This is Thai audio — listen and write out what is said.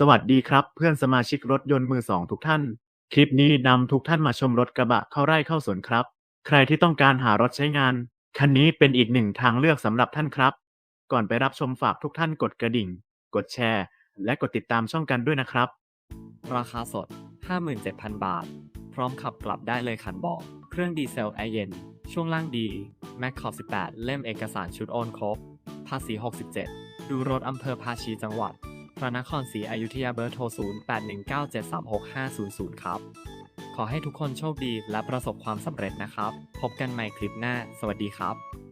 วัสดีครับเพื่อนสมาชิกรถยนต์มือสองทุกท่านคลิปนี้นำทุกท่านมาชมรถกระบะเข้าไร่เข้าสวนครับใครที่ต้องการหารถใช้งานคันนี้เป็นอีกหนึ่งทางเลือกสำหรับท่านครับก่อนไปรับชมฝากทุกท่านกดกระดิ่งกดแชร์และกดติดตามช่องกันด้วยนะครับราคาสด 57,000 บาท พร้อมขับกลับได้เลยคันเบาะเครื่องดีเซลแอร์เย็น ช่วงล่างดี แม็กขอบ 18 เล่มเอกสารชุดโอนครบ ภาษี 67 ดูรถอำเภอภาชีจังหวัด พระนครศรีอยุธยาเบอร์โทร 0819736500 ครับ ขอให้ทุกคนโชคดีและประสบความสำเร็จนะครับ พบกันใหม่คลิปหน้า สวัสดีครับ